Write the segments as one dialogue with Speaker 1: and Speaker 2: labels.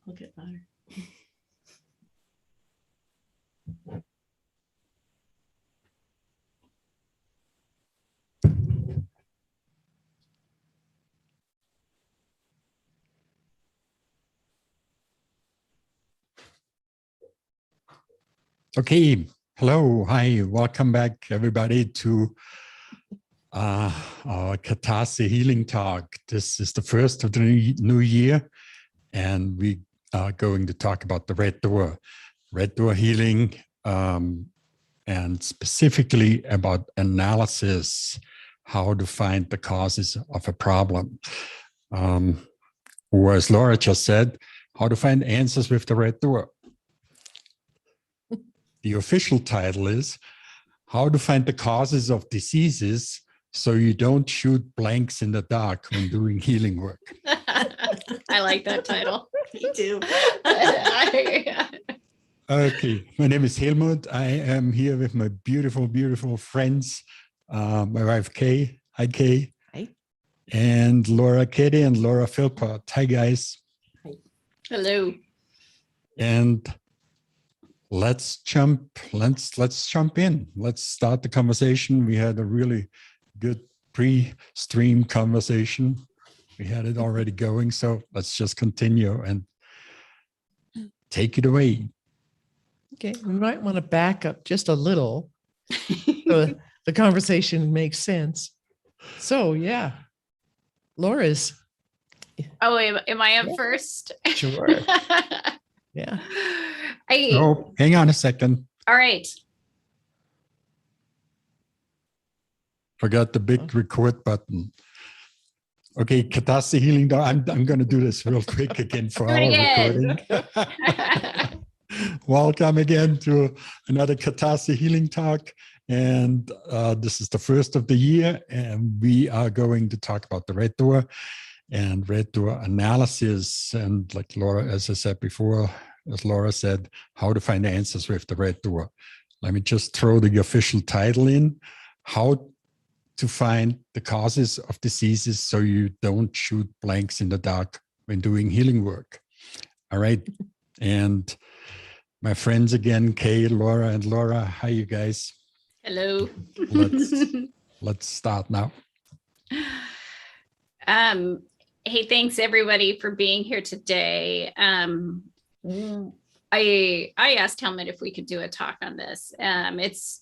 Speaker 1: I'll get louder.
Speaker 2: Okay, hello, hi, welcome back everybody to our Catharsis Healing Talk. This is the first of the new year, and we are going to talk about the red door healing, and specifically about analysis, how to find the causes of a problem. Or as Lora just said, how to find answers with the red door. The official title is How to Find the Causes of Diseases So You Don't Shoot Blanks in the Dark When Doing Healing Work.
Speaker 3: I like that title.
Speaker 1: Me too.
Speaker 2: Okay, my name is Helmut. I am here with my beautiful, beautiful friends, my wife Kay. Hi, Kay.
Speaker 1: Hi.
Speaker 2: And Lora Katie and Laura Philpott. Hi, guys.
Speaker 1: Hi.
Speaker 3: Hello.
Speaker 2: And let's jump in. Let's start the conversation. We had a really good pre-stream conversation. We had it already going, so let's just continue and take it away.
Speaker 4: Okay, we might want to back up just a little so the conversation makes sense. So yeah, Laura's.
Speaker 3: Oh, am I up first?
Speaker 4: Sure. Yeah.
Speaker 2: Oh, hang on a second.
Speaker 3: All right.
Speaker 2: Forgot the big record button. Okay, Catharsis Healing. I'm going to do this real quick again for our recording. Welcome again to another Catharsis Healing Talk. And this is the first of the year. And we are going to talk about the red door and red door analysis. And like Laura, as I said before, as Laura said, how to find answers with the red door. Let me just throw the official title in. How to find the causes of diseases so you don't shoot blanks in the dark when doing healing work. All right. And my friends again, Kay, Laura, and Laura. Hi, you guys.
Speaker 3: Hello.
Speaker 2: Let's start now.
Speaker 3: Hey, thanks everybody for being here today. I asked Helmut if we could do a talk on this. It's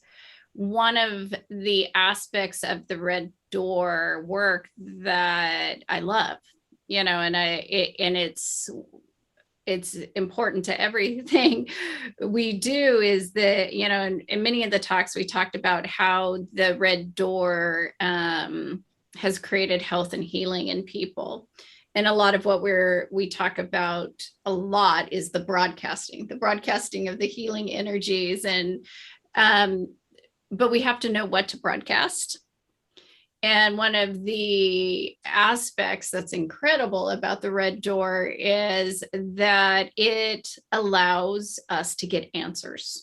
Speaker 3: one of the aspects of the red door work that I love, and it's important to everything we do. Is that, in many of the talks we talked about how the red door has created health and healing in people. And a lot of what we talk about a lot is the broadcasting of the healing energies. But we have to know what to broadcast. And one of the aspects that's incredible about the red door is that it allows us to get answers.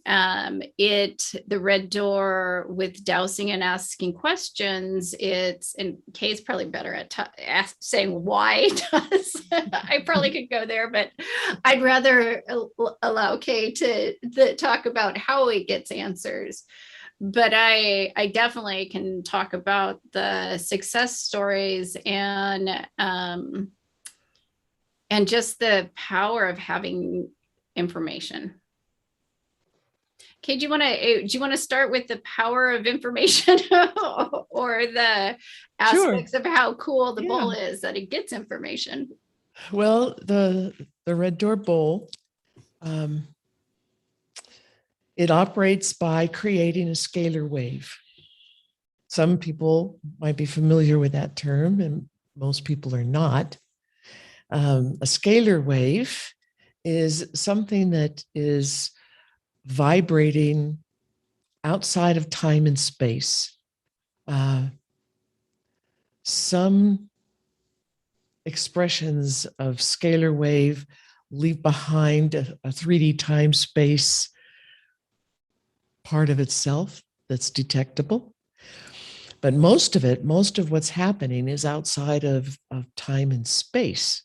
Speaker 3: The red door with dowsing and asking questions, and Kay's probably better at saying why it does. I probably could go there, but I'd rather allow Kay to talk about how it gets answers. But I definitely can talk about the success stories and just the power of having information. Okay, do you want to start with the power of information or the aspects of how cool the bowl is that it gets information?
Speaker 4: Well, the red door bowl, it operates by creating a scalar wave. Some people might be familiar with that term, and most people are not. A scalar wave is something that is vibrating outside of time and space. Some expressions of scalar wave leave behind a 3D time space part of itself that's detectable. But most of what's happening is outside of time and space.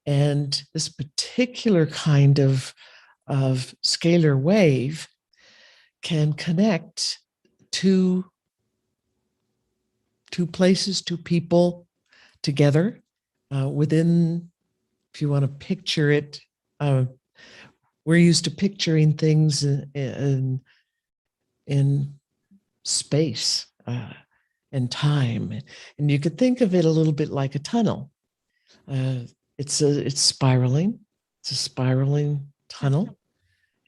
Speaker 4: And this particular kind of scalar wave can connect two places, two people together within, if you want to picture it, we're used to picturing things in space and time. And you could think of it a little bit like a tunnel. It's spiraling. It's a spiraling tunnel.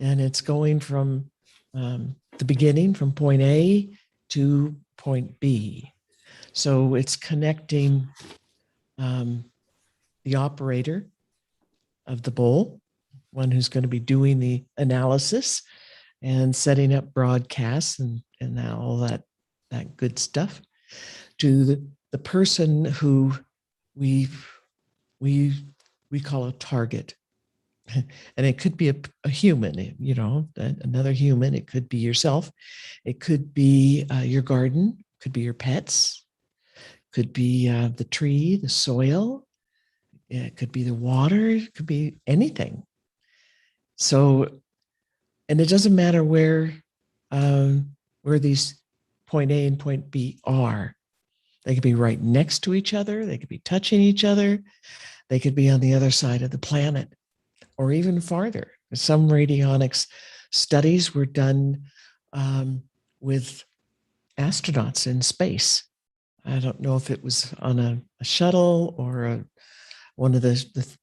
Speaker 4: And it's going from the beginning, from point A to point B. So it's connecting the operator of the bowl, one who's going to be doing the analysis and setting up broadcasts and all that good stuff, to the person who we call a target. And it could be a human, you know, another human. It could be yourself. It could be your garden. Could be your pets. Could be the tree, the soil. It could be the water. It could be anything. So, and it doesn't matter where these point A and point B are. They could be right next to each other. They could be touching each other. They could be on the other side of the planet, or even farther. Some radionics studies were done with astronauts in space. I don't know if it was on a shuttle or one of the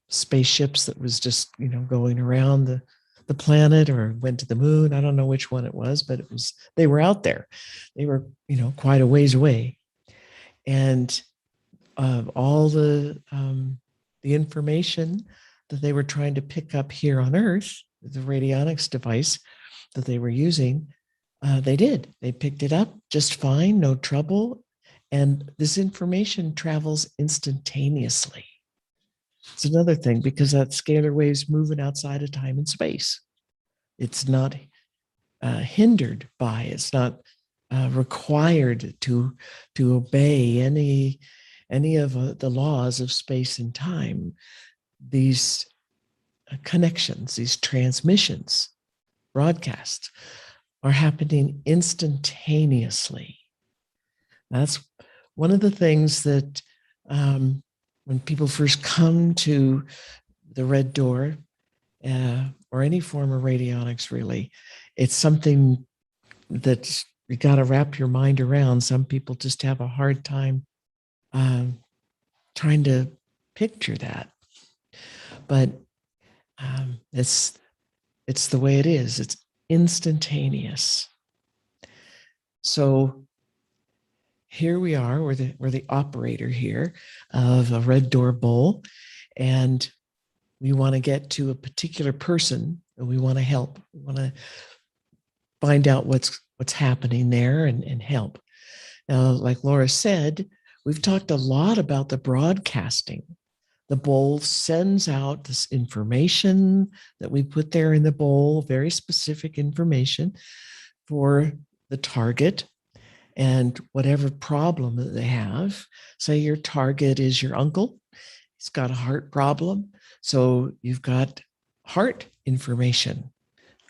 Speaker 4: spaceships that was just, you know, going around the planet, or went to the moon. I don't know which one it was, but they were out there. They were, you know, quite a ways away. And all the information that they were trying to pick up here on Earth, the radionics device that they were using, they did. They picked it up just fine, no trouble. And this information travels instantaneously. It's another thing, because that scalar wave's moving outside of time and space. It's not hindered by, it's not required to obey any of the laws of space and time. These connections, these transmissions, broadcasts are happening instantaneously. That's one of the things that when people first come to the Red Door or any form of radionics, really, it's something that you got to wrap your mind around. Some people just have a hard time trying to picture that. But it's the way it is. It's instantaneous. So here we are. We're the operator here of a Red Door bowl, and we want to get to a particular person, and we want to help. We want to find out what's happening there and help. Now, like Lora said, we've talked a lot about the broadcasting. The bowl sends out this information that we put there in the bowl, very specific information for the target and whatever problem that they have. Say your target is your uncle. He's got a heart problem. So you've got heart information,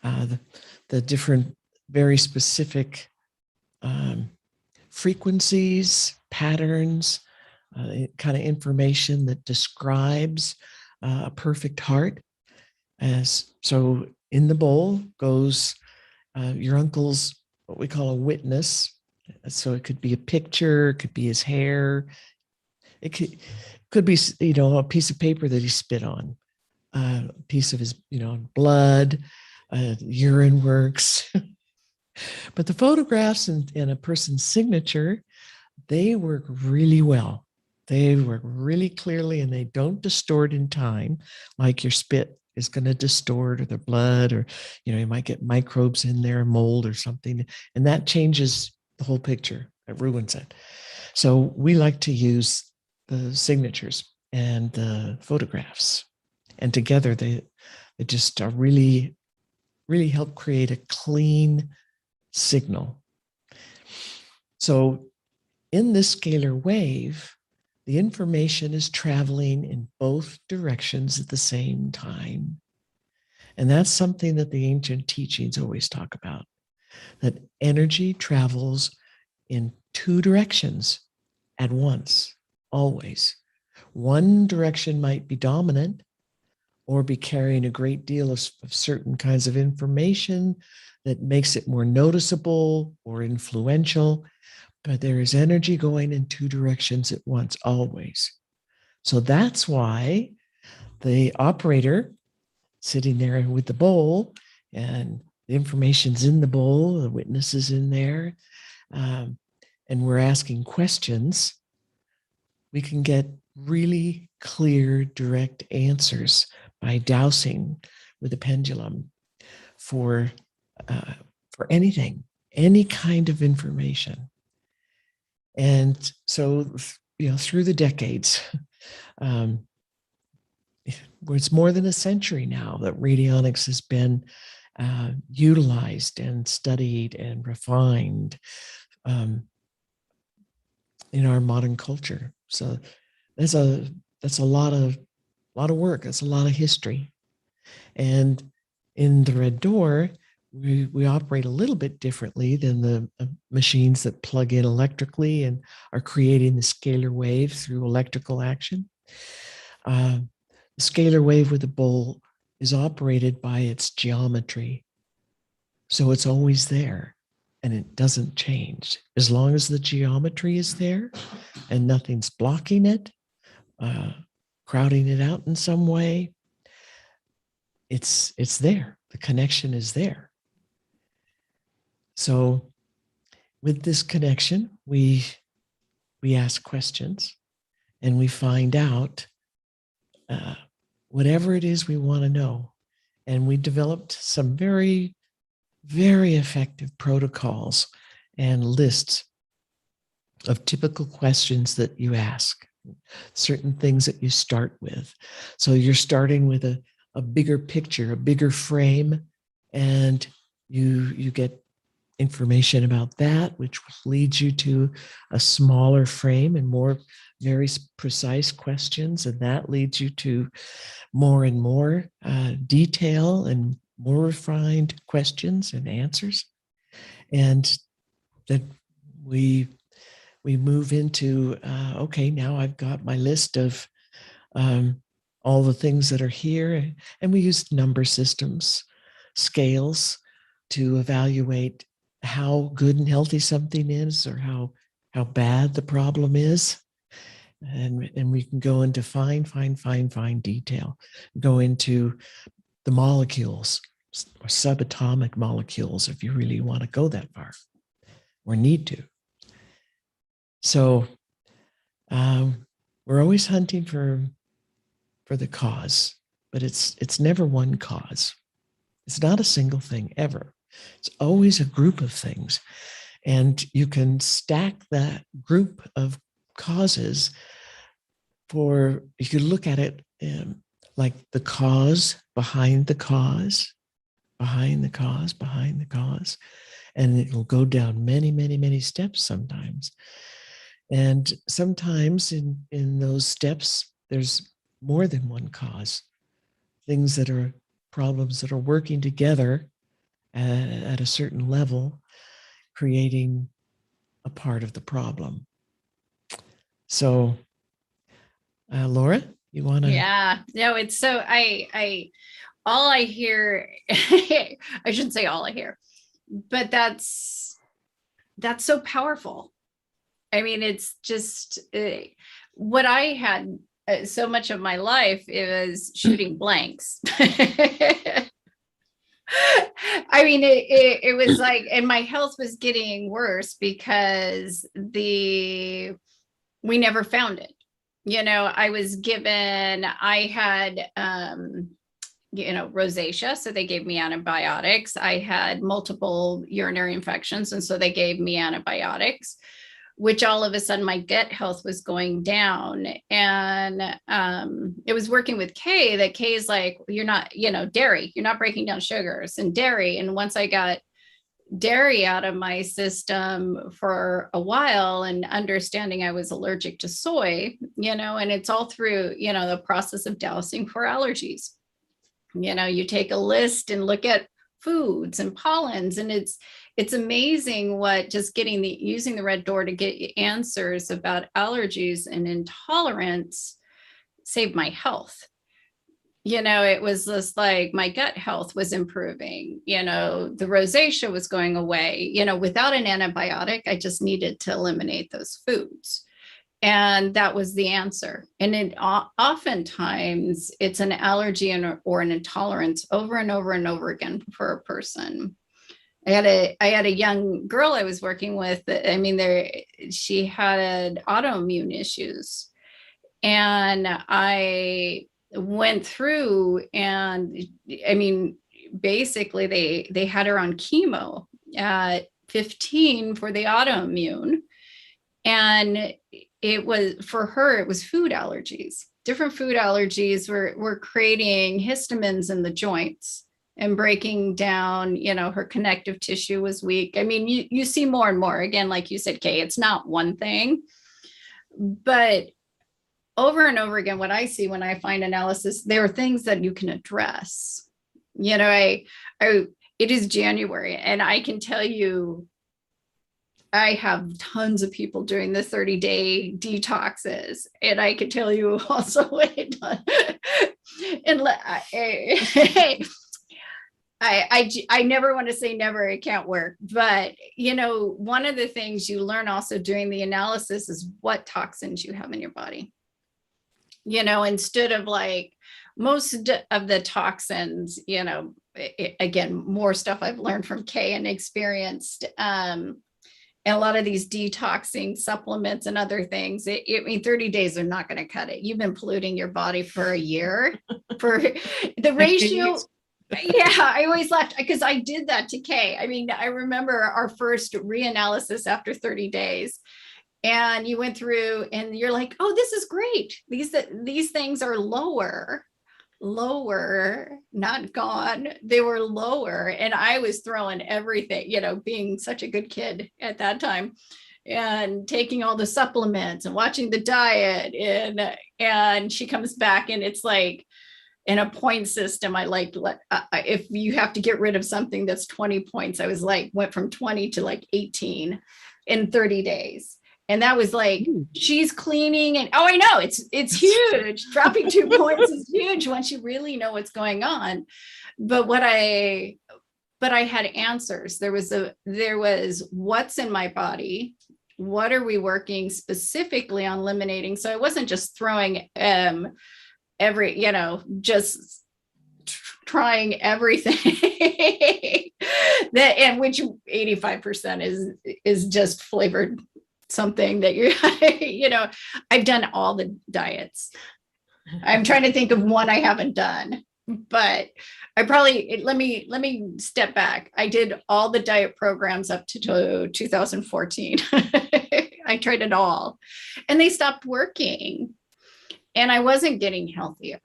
Speaker 4: the different very specific frequencies, patterns, kind of information that describes a perfect heart. So in the bowl goes your uncle's, what we call a witness. So it could be a picture, it could be his hair, it could be, you know, a piece of paper that he spit on, a piece of his, you know, blood, urine works. But the photographs and a person's signature, they work really well. They work really clearly, and they don't distort in time like your spit is going to distort, or the blood, or, you know, you might get microbes in there, mold or something, and that changes the whole picture. It ruins it. So we like to use the signatures and the photographs, and together they just are really help create a clean signal. So in this scalar wave, the information is traveling in both directions at the same time. And that's something that the ancient teachings always talk about, that energy travels in two directions at once, always. One direction might be dominant or be carrying a great deal of certain kinds of information that makes it more noticeable or influential, but there is energy going in two directions at once, always. So that's why the operator sitting there with the bowl, and the information's in the bowl, the witness is in there, and we're asking questions, we can get really clear, direct answers by dowsing with a pendulum for anything, any kind of information. And so, through the decades, it's more than a century now that radionics has been utilized and studied and refined in our modern culture. So that's a lot of work. That's a lot of history. And in the Red Door, we operate a little bit differently than the machines that plug in electrically and are creating the scalar wave through electrical action. The scalar wave with the bowl is operated by its geometry. So it's always there and it doesn't change. As long as the geometry is there and nothing's blocking it, crowding it out in some way, it's there. The connection is there. So with this connection, we ask questions and we find out whatever it is we want to know. And we developed some very, very effective protocols and lists of typical questions that you ask, certain things that you start with. So you're starting with a bigger picture, a bigger frame, and you get information about that, which leads you to a smaller frame and more very precise questions. And that leads you to more and more detail and more refined questions and answers. And then we move into, okay, now I've got my list of all the things that are here. And we use number systems, scales to evaluate how good and healthy something is or how bad the problem is. And we can go into fine detail, go into the molecules or subatomic molecules if you really want to go that far or need to. So we're always hunting for the cause, but it's never one cause. It's not a single thing ever. It's always a group of things. And you can stack that group of causes you could look at it like the cause behind the cause, behind the cause, behind the cause. And it will go down many steps sometimes. And sometimes in those steps, there's more than one cause. Things that are problems that are working together at a certain level, creating a part of the problem. So, Laura, you want to?
Speaker 3: Yeah, no, it's so all I hear, I shouldn't say all I hear, but that's so powerful. I mean, it's just what I had so much of my life is shooting blanks. I mean, it was like, and my health was getting worse because we never found it. I was given, I had, rosacea. So they gave me antibiotics. I had multiple urinary infections. And so they gave me antibiotics, which all of a sudden my gut health was going down. And it was working with Kay, that Kay is like, you're not, dairy, you're not breaking down sugars and dairy. And once I got dairy out of my system for a while, and understanding I was allergic to soy, and it's all through, the process of dowsing for allergies. You take a list and look at foods and pollens, and it's amazing what just using the red door to get answers about allergies and intolerance saved my health. It was just like my gut health was improving, the rosacea was going away, without an antibiotic. I just needed to eliminate those foods. And that was the answer. And oftentimes it's an allergy or an intolerance over and over and over again for a person. I had a young girl I was working with. She had autoimmune issues, and I went through, and basically they had her on chemo at 15 for the autoimmune. And it was, for her, it was food allergies. Different food allergies were creating histamines in the joints and breaking down, her connective tissue was weak. You see more and more, again, like you said, Kay, it's not one thing, but over and over again, what I see when I find analysis, there are things that you can address. It is January, and I can tell you, I have tons of people doing the 30-day detoxes, and I can tell you also what it does. And I never want to say never, it can't work. But, one of the things you learn also doing the analysis is what toxins you have in your body. Instead of like most of the toxins, again, more stuff I've learned from Kay and experienced, and a lot of these detoxing supplements and other things, 30 days are not going to cut it. You've been polluting your body for a year for the ratio. Yeah, I always laughed because I did that to Kay. I remember our first reanalysis after 30 days. And you went through and you're like, oh, this is great. These things are lower, not gone. They were lower. And I was throwing everything, being such a good kid at that time, and taking all the supplements and watching the diet. And she comes back, and it's like in a point system. If you have to get rid of something that's 20 points, I was like, went from 20 to like 18 in 30 days. And that was like, she's cleaning, and I know it's huge. Dropping 2 points is huge once you really know what's going on. But I had answers. There was what's in my body. What are we working specifically on eliminating? So I wasn't just throwing just trying everything and which 85% is just flavored something that I've done all the diets. I'm trying to think of one I haven't done, but let me step back. I did all the diet programs up to 2014. I tried it all, and they stopped working, and I wasn't getting healthier.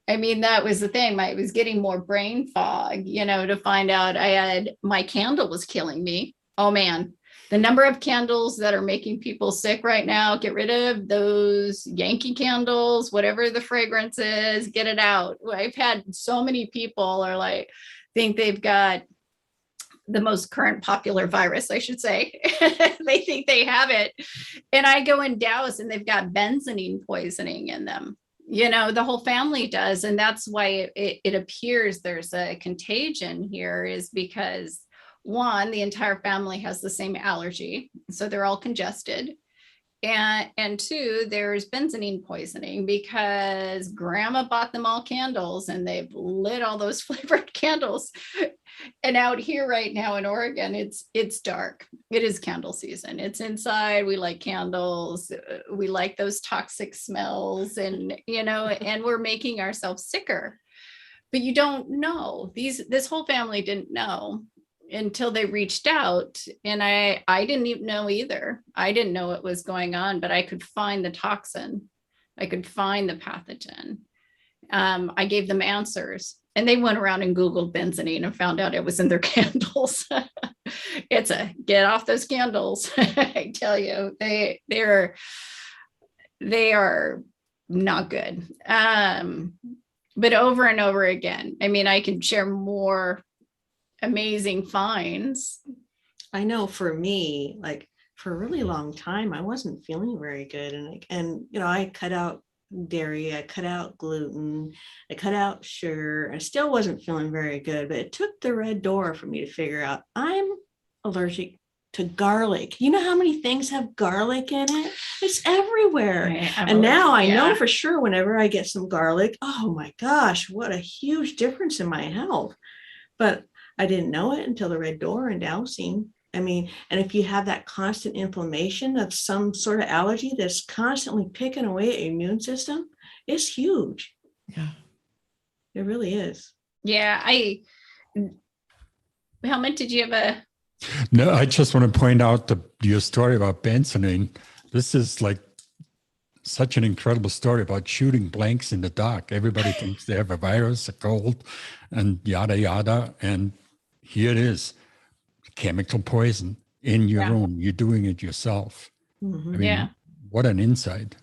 Speaker 3: That was the thing. I was getting more brain fog, to find out my candle was killing me. Oh man. The number of candles that are making people sick right now, get rid of those Yankee candles, whatever the fragrance is, get it out. I've had so many people think they've got the most current popular virus, I should say. They think they have it. And I go and douse, and they've got benzene poisoning in them. The whole family does. And that's why it appears there's a contagion here, is because one, the entire family has the same allergy, so they're all congested. And two, there's benzene poisoning because grandma bought them all candles, and they've lit all those flavored candles. And out here right now in Oregon, it's dark. It is candle season. It's inside. We like candles. We like those toxic smells, and we're making ourselves sicker. But you don't know. This whole family didn't know until they reached out, and I didn't even know either. I didn't know what was going on, but I could find the toxin. I could find the pathogen. I gave them answers. And they went around and Googled benzoline and found out it was in their candles. It's a get off those candles. I tell you, they are not good. But over and over again, I mean, I can share more amazing finds.
Speaker 1: I know for me, like for a really long time, I wasn't feeling very good. And I cut out dairy, I cut out gluten, I cut out sugar. I still wasn't feeling very good, but it took the red door for me to figure out I'm allergic to garlic. You know how many things have garlic in it? It's everywhere. And now I know for sure whenever I get some garlic, oh my gosh, what a huge difference in my health. But I didn't know it until the red door and dowsing. I mean, and if you have that constant inflammation of some sort of allergy that's constantly picking away at your immune system, it's huge.
Speaker 4: Yeah.
Speaker 1: It really is.
Speaker 3: Yeah. Helmut, did you have a...
Speaker 2: No, I just want to point out your story about benzoline. This is like such an incredible story about shooting blanks in the dark. Everybody thinks they have a virus, a cold, and yada, yada. And here it is, chemical poison in your room. You're doing it yourself.
Speaker 1: Mm-hmm.
Speaker 2: I mean, what an insight.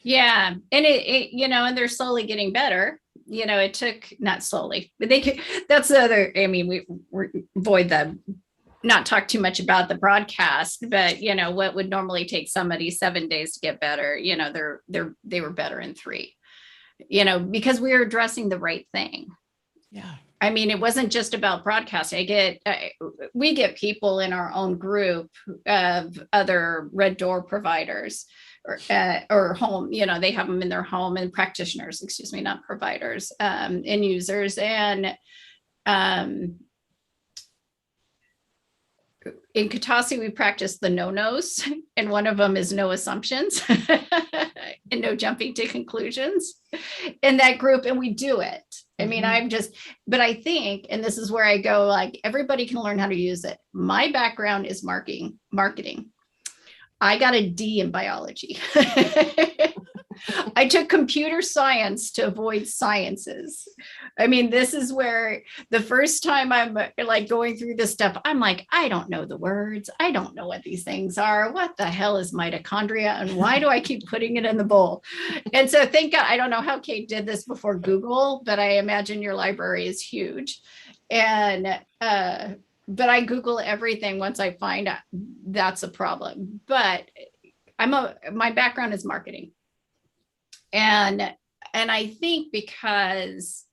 Speaker 3: Yeah. And and they're slowly getting better. It took, not slowly, but that's the other, I mean, we avoid not talk too much about the broadcast, but what would normally take somebody 7 days to get better, they were better in 3, because we were addressing the right thing.
Speaker 4: Yeah.
Speaker 3: I mean, it wasn't just about broadcasting. We get people in our own group of other Red Door providers or home, they have them in their home, and practitioners, excuse me, not providers, and users. And in Katasi, we practice the no-nos, and one of them is no assumptions and no jumping to conclusions in that group. And we do it. I mean, but I think, and this is where I go, like, everybody can learn how to use it. My background is marketing. I got a D in biology. I took computer science to avoid sciences. I mean, this is where the first time I'm like going through this stuff, I'm like, I don't know the words. I don't know what these things are. What the hell is mitochondria? And why do I keep putting it in the bowl? And so thank God, I don't know how Kate did this before Google, but I imagine your library is huge. And, but I Google everything once I find out that's a problem. But my background is marketing. And I think because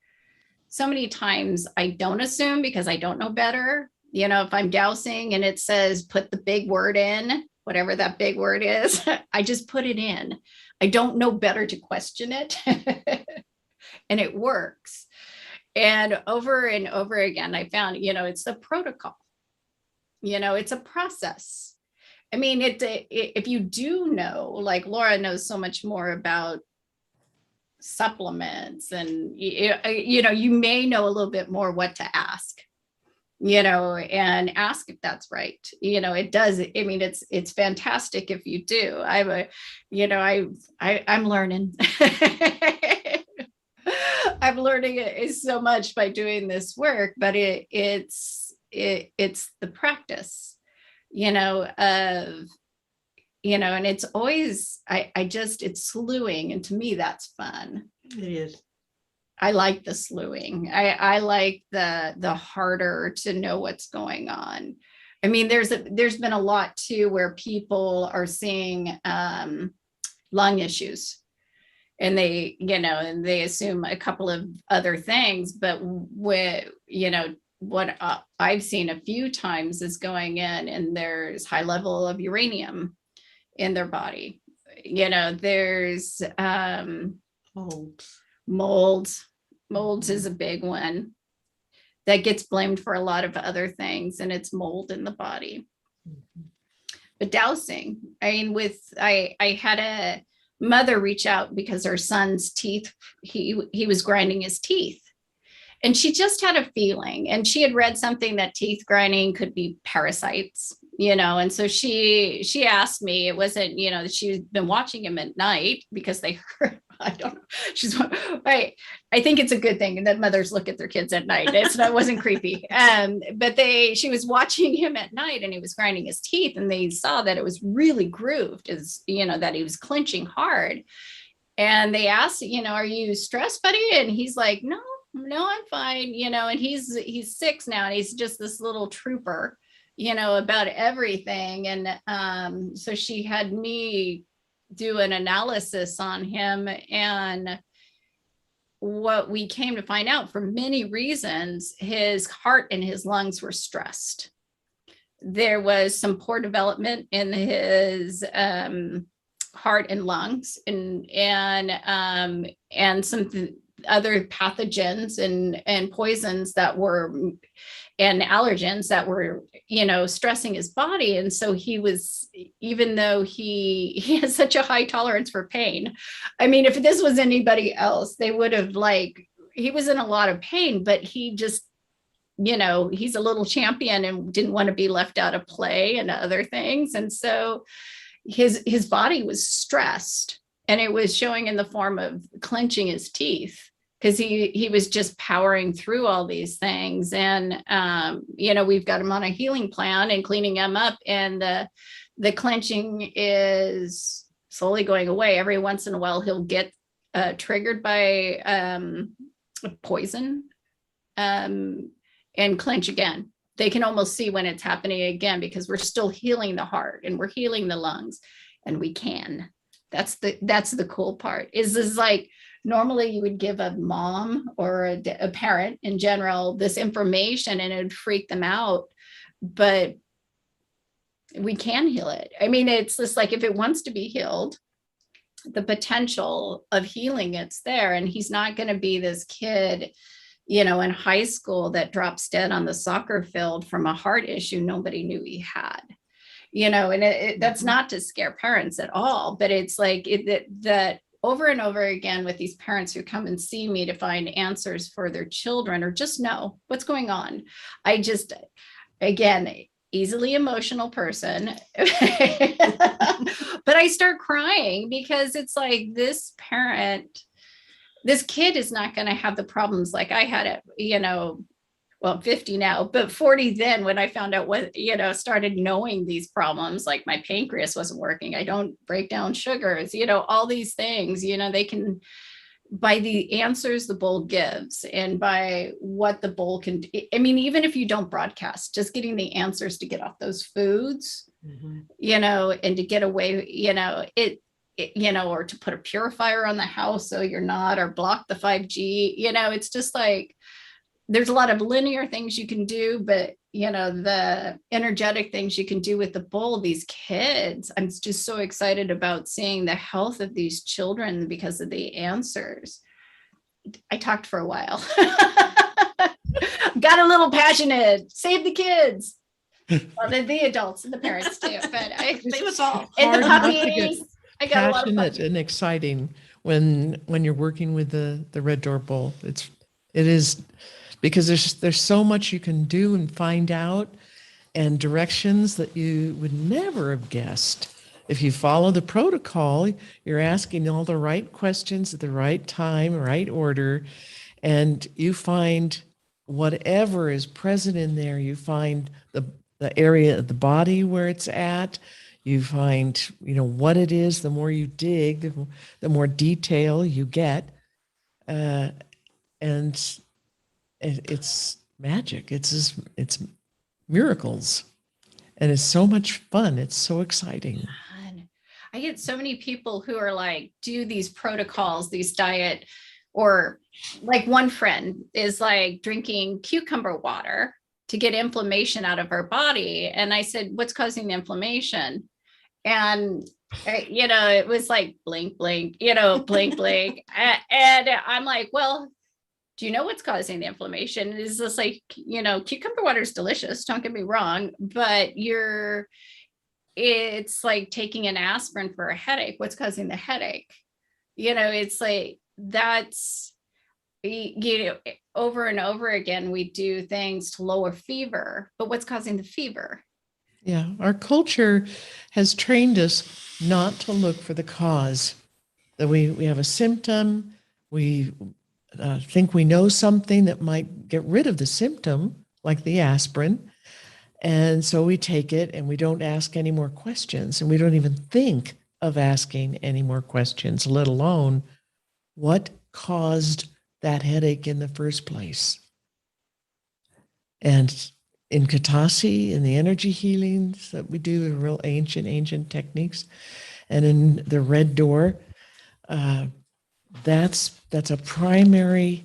Speaker 3: so many times I don't assume because I don't know better, if I'm dowsing and it says, put the big word in, whatever that big word is, I just put it in. I don't know better to question it. And it works. And over again, I found, it's the protocol, it's a process. I mean, if you do know, like Lora knows so much more about supplements, and you may know a little bit more what to ask, and ask if that's right. It does. I mean, it's fantastic if you do. I'm learning. I'm learning it so much by doing this work, but it's the practice, and it's always, it's slewing. And to me, that's fun.
Speaker 1: It is.
Speaker 3: I like the slewing. I like the harder to know what's going on. I mean, there's been a lot too, where people are seeing lung issues, and they, and they assume a couple of other things, but what I've seen a few times is going in and there's high level of uranium in their body. There's molds is a big one that gets blamed for a lot of other things, and it's mold in the body. But dowsing, I mean, I had a mother reach out because her son's teeth, he was grinding his teeth, and she just had a feeling, and she had read something that teeth grinding could be parasites, and so she asked me. It wasn't, she'd been watching him at night because they I don't know. She's right. I think it's a good thing that mothers look at their kids at night. It wasn't creepy. But she was watching him at night and he was grinding his teeth and they saw that it was really grooved, as that he was clenching hard. And they asked, are you stressed, buddy? And he's like, no, I'm fine. And he's 6 now and he's just this little trooper, about everything. And so she had me do an analysis on him, and what we came to find out, for many reasons, his heart and his lungs were stressed. There was some poor development in his heart and lungs, and some other pathogens and poisons that were, and allergens that were, stressing his body. And so he was, even though he has such a high tolerance for pain. I mean, if this was anybody else, they would have he was in a lot of pain, but he just, he's a little champion and didn't want to be left out of play and other things. And so his body was stressed, and it was showing in the form of clenching his teeth, because he was just powering through all these things. And, we've got him on a healing plan and cleaning him up, and the clenching is slowly going away. Every once in a while, he'll get triggered by poison and clench again. They can almost see when it's happening again, because we're still healing the heart and we're healing the lungs, and we can. That's the cool part. Is like, normally you would give a mom or a parent in general this information and it would freak them out, but we can heal it. I mean, it's just like, if it wants to be healed, the potential of healing, it's there. And he's not going to be this kid, in high school that drops dead on the soccer field from a heart issue nobody knew he had. And that's not to scare parents at all, but it's like that over and over again with these parents who come and see me to find answers for their children, or just know what's going on. I just, again, easily emotional person, but I start crying, because it's like, this kid is not going to have the problems like I had at, well, I'm 50 now, but 40 then, when I found out what, started knowing these problems, like my pancreas wasn't working. I don't break down sugars, all these things, they can, by the answers the bowl gives and by what the bowl can, I mean, even if you don't broadcast, just getting the answers to get off those foods, and to get away, or to put a purifier on the house so you're not, or block the 5G, it's just like, there's a lot of linear things you can do, but the energetic things you can do with the bowl. These kids, I'm just so excited about seeing the health of these children because of the answers. I talked for a while. Got a little passionate. Save the kids. Well, the adults and the parents too, but it was all. And the puppies. I got a lot of
Speaker 4: passionate and exciting when you're working with the Red Door Bowl. It is. Because there's so much you can do and find out, and directions that you would never have guessed. If you follow the protocol, you're asking all the right questions at the right time, right order, and you find whatever is present in there. You find the area of the body where it's at. You find, what it is. The more you dig, the more detail you get. And it's magic. It's miracles, and it's so much fun. It's so exciting.
Speaker 3: I get so many people who are like, do these protocols, these diet, or like one friend is like drinking cucumber water to get inflammation out of her body. And I said, what's causing the inflammation? And it was like blink, blink, blink, blink. And I'm like, well, do you know what's causing the inflammation? It's just like, cucumber water is delicious, don't get me wrong, but it's like taking an aspirin for a headache. What's causing the headache? It's like, that's, over and over again, we do things to lower fever, but what's causing the fever?
Speaker 4: Yeah, our culture has trained us not to look for the cause. that we have a symptom, we think we know something that might get rid of the symptom, like the aspirin. And so we take it and we don't ask any more questions. And we don't even think of asking any more questions, let alone what caused that headache in the first place. And in Katasi, in the energy healings that we do, the real ancient techniques, and in the red door, that's a primary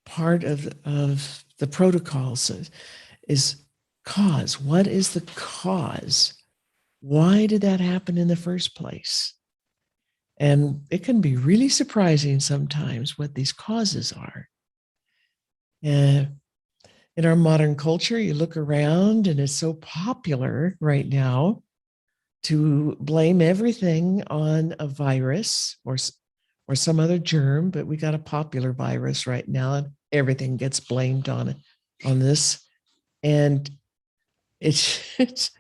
Speaker 4: part of the protocols is cause. What is the cause? Why did that happen in the first place? And it can be really surprising sometimes what these causes are. In our modern culture, you look around and it's so popular right now to blame everything on a virus or some other germ, but we got a popular virus right now and everything gets blamed on this. And it's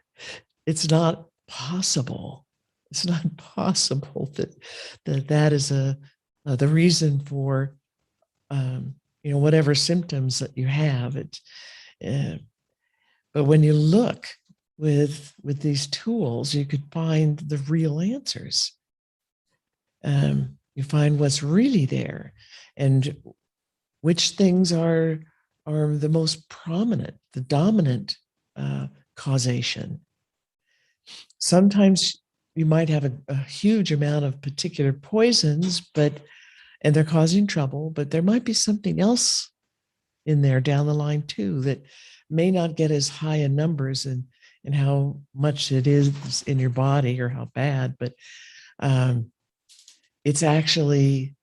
Speaker 4: not possible. It's not possible that is the reason for whatever symptoms that you have. But when you look with these tools, you could find the real answers. You find what's really there, and which things are the most prominent, the dominant causation. Sometimes you might have a huge amount of particular poisons, and they're causing trouble, but there might be something else in there down the line too that may not get as high in numbers and how much it is in your body or how bad, but it's actually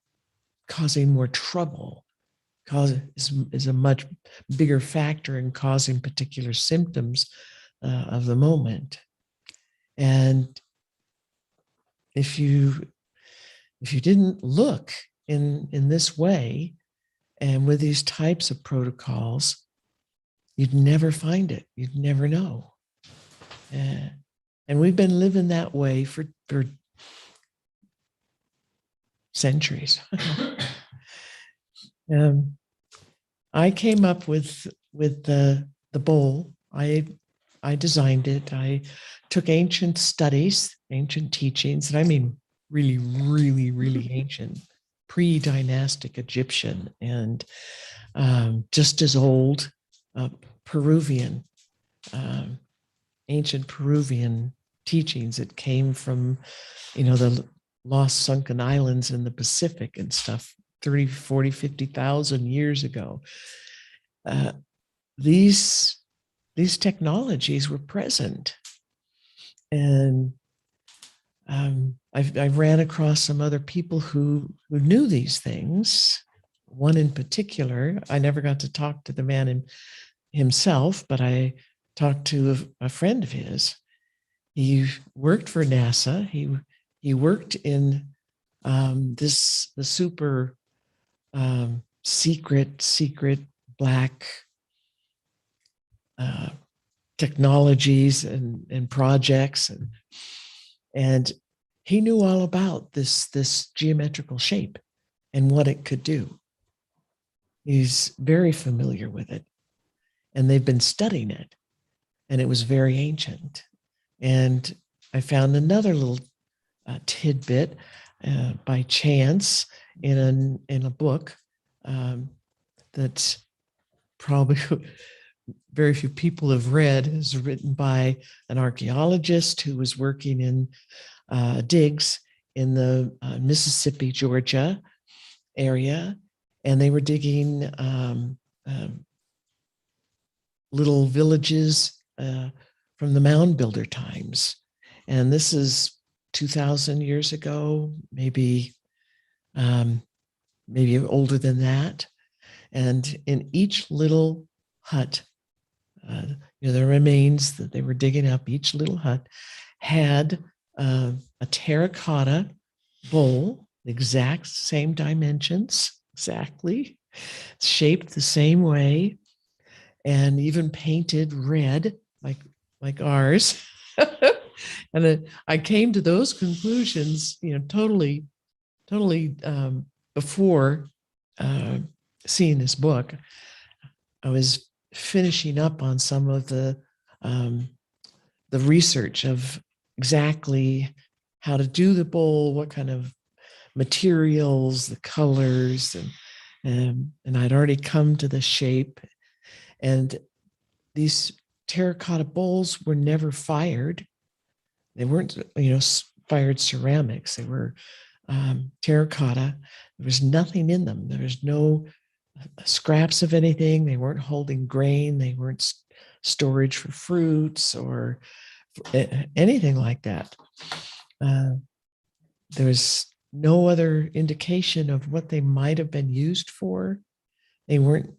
Speaker 4: causing more trouble. Is a much bigger factor in causing particular symptoms of the moment. And if you didn't look in this way and with these types of protocols, you'd never find it. You'd never know. And we've been living that way for centuries. I came up with the bowl. I designed it. I took ancient studies, ancient teachings, and I mean really, really, really ancient, pre-dynastic Egyptian, and just as old Peruvian, ancient Peruvian teachings that came from, the lost sunken islands in the Pacific and stuff 30, 40, 50,000 years ago. These technologies were present. And I ran across some other people who knew these things. One in particular, I never got to talk to the man himself, but I talked to a friend of his. He worked for NASA. He worked in the super secret black technologies and projects, and he knew all about this geometrical shape and what it could do. He's very familiar with it, and they've been studying it, and it was very ancient. And I found another little tidbit by chance in a book that probably very few people have read. Is written by an archaeologist who was working in digs in the Mississippi, Georgia area, and they were digging little villages from the mound builder times. And this is 2,000 years ago, maybe older than that. And in each little hut, the remains that they were digging up, each little hut had a terracotta bowl, exact same dimensions, exactly, shaped the same way, and even painted red like ours. And I came to those conclusions, totally totally before seeing this book, I was finishing up on some of the research of exactly how to do the bowl, what kind of materials, the colors, and I'd already come to the shape. And these terracotta bowls were never fired. They weren't, fired ceramics. They were terracotta. There was nothing in them. There was no scraps of anything. They weren't holding grain. They weren't storage for fruits or anything like that. There was no other indication of what they might have been used for. They weren't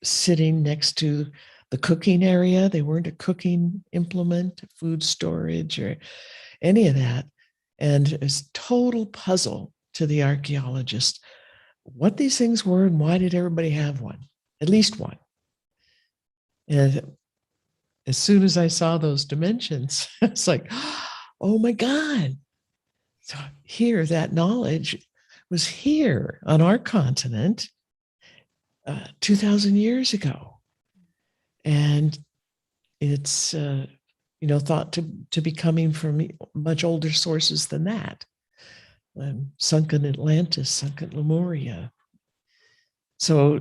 Speaker 4: sitting next to the cooking area. They weren't a cooking implement, food storage, or any of that. And it's a total puzzle to the archaeologist what these things were and why did everybody have one, at least one. And as soon as I saw those dimensions, it's like, oh my God. So here, that knowledge was here on our continent 2,000 years ago. And it's, thought to be coming from much older sources than that. Sunken Atlantis, sunken Lemuria. So,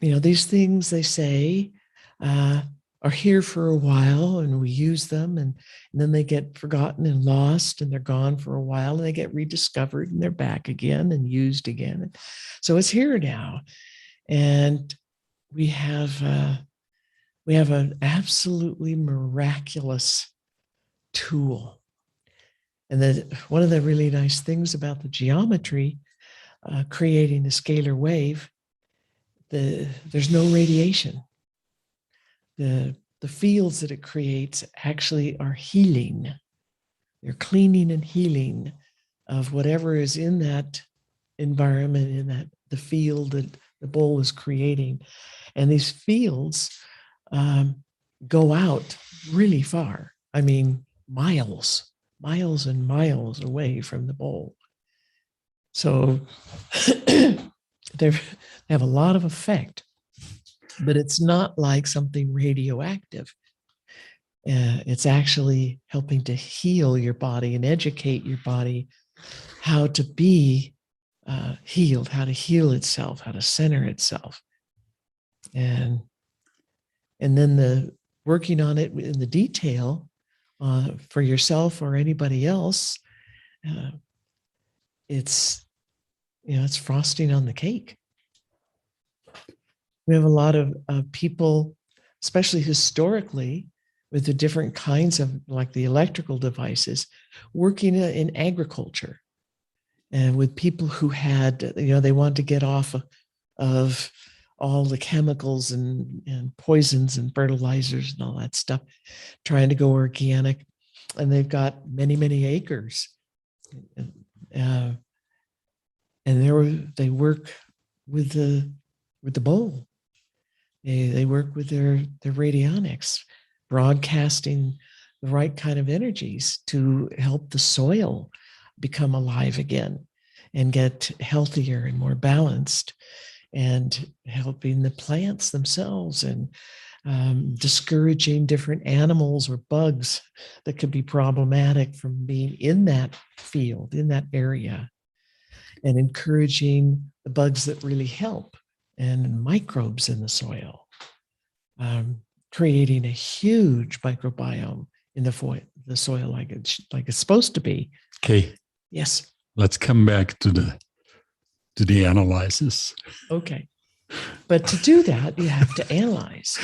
Speaker 4: these things they say are here for a while and we use them and then they get forgotten and lost and they're gone for a while and they get rediscovered and they're back again and used again. So it's here now. And we have an absolutely miraculous tool. And one of the really nice things about the geometry, creating the scalar wave, there's no radiation. The fields that it creates actually are healing. They're cleaning and healing of whatever is in that environment, in the field that the bowl is creating. And these fields go out really far. I mean, miles and miles away from the bowl. So they have a lot of effect, but it's not like something radioactive. It's actually helping to heal your body and educate your body how to be healed, how to heal itself, how to center itself. And then the working on it in the detail for yourself or anybody else, it's frosting on the cake. We have a lot of people, especially historically, with the different kinds of, like the electrical devices, working in agriculture, and with people who had, they wanted to get off of all the chemicals and poisons and fertilizers and all that stuff, trying to go organic. And they've got many, many acres. And they work with the bowl. They work with their radionics, broadcasting the right kind of energies to help the soil become alive again and get healthier and more balanced, and helping the plants themselves and discouraging different animals or bugs that could be problematic from being in that field, in that area, and encouraging the bugs that really help and microbes in the soil, creating a huge microbiome in the soil like it's supposed to be.
Speaker 2: Okay.
Speaker 4: Yes.
Speaker 2: Let's come back to the analysis.
Speaker 4: Okay. But to do that, you have to analyze.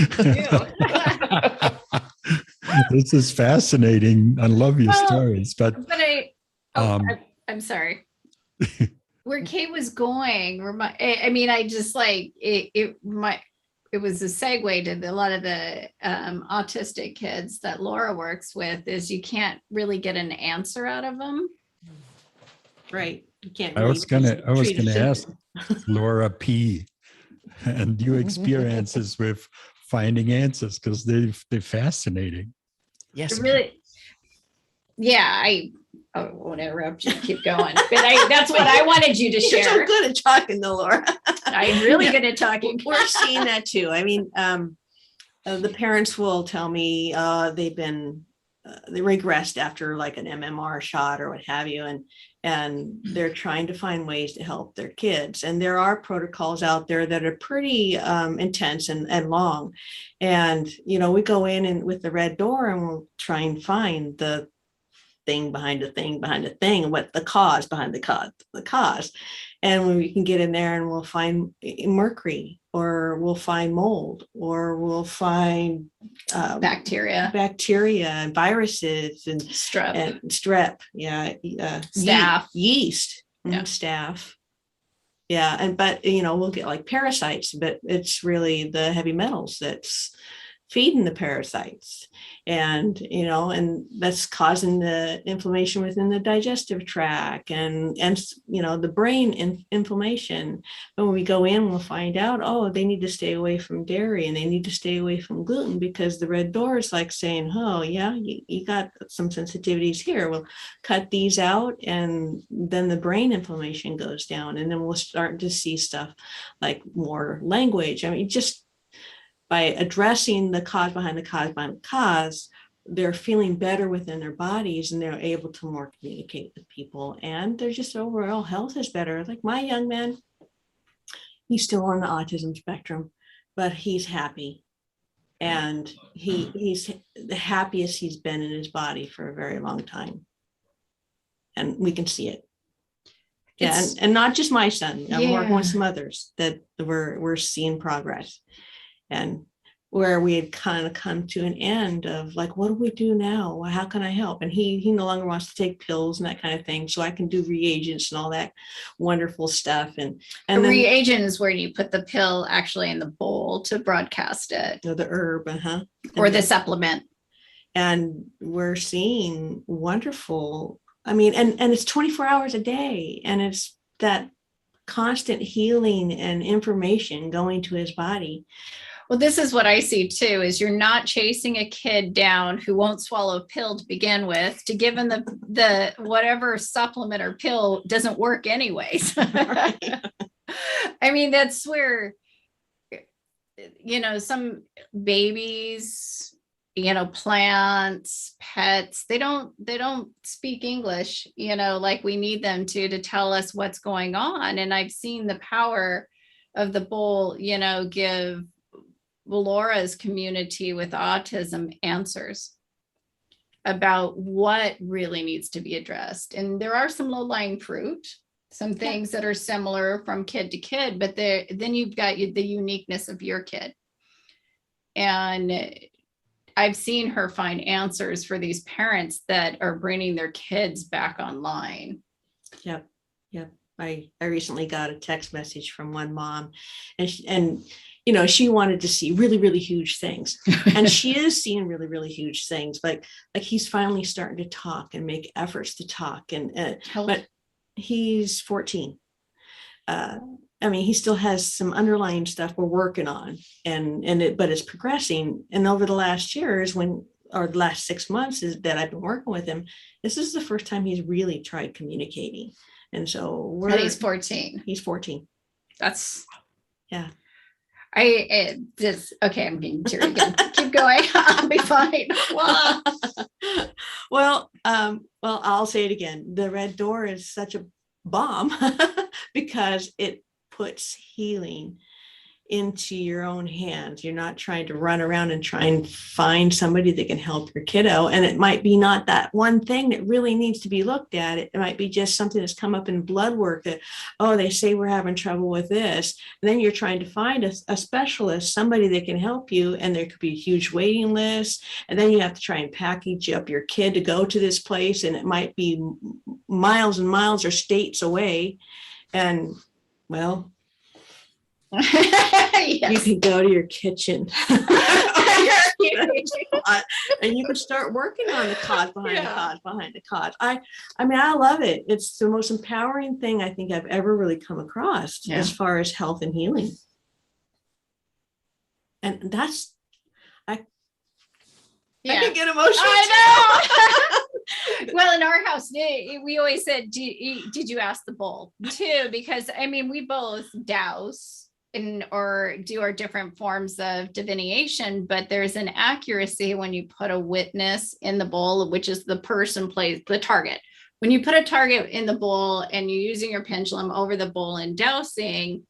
Speaker 2: This is fascinating. I love your stories, but
Speaker 3: I'm sorry. Where Kate was going, I just like it was a segue to a lot of the autistic kids that Lora works with, is you can't really get an answer out of them.
Speaker 1: Right. You can't.
Speaker 2: I
Speaker 1: really
Speaker 2: was gonna
Speaker 1: treat a
Speaker 2: ask
Speaker 1: symptom.
Speaker 2: Laura P. and your experiences with finding answers, because they're fascinating.
Speaker 4: Yes.
Speaker 3: Really. Yeah. I won't interrupt you. Keep going. But that's what I wanted you to
Speaker 1: You're so
Speaker 3: share.
Speaker 1: good at talking, though, Laura.
Speaker 3: I'm really
Speaker 1: Yeah.
Speaker 3: good at talking.
Speaker 1: We're seeing that too. I mean, the parents will tell me they regressed after like an MMR shot or what have you, and they're trying to find ways to help their kids. And there are protocols out there that are pretty intense and long. And we go in and with the red door, and we'll try and find the thing behind the thing behind the thing, and what the cause behind the cause. And when we can get in there and we'll find mercury, or we'll find mold, or we'll find
Speaker 3: Bacteria,
Speaker 1: and viruses and strep, yeah,
Speaker 3: staph,
Speaker 1: yeast,
Speaker 3: yeah.
Speaker 1: Staph, yeah, but we'll get like parasites, but it's really the heavy metals that's feeding the parasites, and that's causing the inflammation within the digestive tract and the brain inflammation. But when we go in, we'll find out, oh, they need to stay away from dairy, and they need to stay away from gluten, because the red door is like saying, oh yeah, you got some sensitivities here, we'll cut these out, and then the brain inflammation goes down, and then we'll start to see stuff like more language. I mean, just by addressing the cause behind the cause behind the cause, they're feeling better within their bodies, and they're able to more communicate with people, and their just overall health is better. Like my young man, he's still on the autism spectrum, but he's happy, and he's the happiest he's been in his body for a very long time, and we can see it. Yeah, and not just my son. I'm working with some others that we're seeing progress. And where we had kind of come to an end of like, what do we do now? How can I help? And he no longer wants to take pills and that kind of thing. So I can do reagents and all that wonderful stuff. And
Speaker 3: the reagent is where you put the pill actually in the bowl to broadcast it.
Speaker 1: The herb,
Speaker 3: or the supplement.
Speaker 1: And we're seeing wonderful, I mean, and it's 24 hours a day. And it's that constant healing and information going to his body.
Speaker 3: Well, this is what I see too, is you're not chasing a kid down who won't swallow a pill to begin with, to give him the whatever supplement or pill doesn't work anyways. I mean, that's where, some babies, plants, pets, they don't speak English, like we need them to tell us what's going on. And I've seen the power of the bowl, give Lora's community with autism answers about what really needs to be addressed. And there are some low-lying fruit, some things that are similar from kid to kid, but then you've got the uniqueness of your kid. And I've seen her find answers for these parents that are bringing their kids back online.
Speaker 1: Yep. I recently got a text message from one mom, and she wanted to see really, really huge things. And she is seeing really, really huge things. Like he's finally starting to talk and make efforts to talk. But he's 14. I mean, he still has some underlying stuff we're working on, but it's progressing. And over the last years, the last 6 months that I've been working with him, this is the first time he's really tried communicating. And so
Speaker 3: he's 14.
Speaker 1: He's 14.
Speaker 3: That's,
Speaker 1: yeah.
Speaker 3: I'm getting teary again. Keep going. I'll be fine.
Speaker 1: Well, I'll say it again. The red door is such a bomb because it puts healing into your own hands. You're not trying to run around and try and find somebody that can help your kiddo. And it might be not that one thing that really needs to be looked at. It might be just something that's come up in blood work that, they say we're having trouble with this. And then you're trying to find a specialist, somebody that can help you. And there could be a huge waiting list. And then you have to try and package up your kid to go to this place. And it might be miles and miles or states away. And well, yes. You can go to your kitchen and you can start working on the cause behind the cause behind the cause. I mean, I love it. It's the most empowering thing I think I've ever really come across as far as health and healing. And that's
Speaker 3: Yeah.
Speaker 1: can get emotional.
Speaker 3: I know. Well, in our house, we always said, did you ask the bowl too? Because I mean, we both douse or do our different forms of divination, but there's an accuracy when you put a witness in the bowl, which is the person plays the target. When you put a target in the bowl and you're using your pendulum over the bowl and dowsing,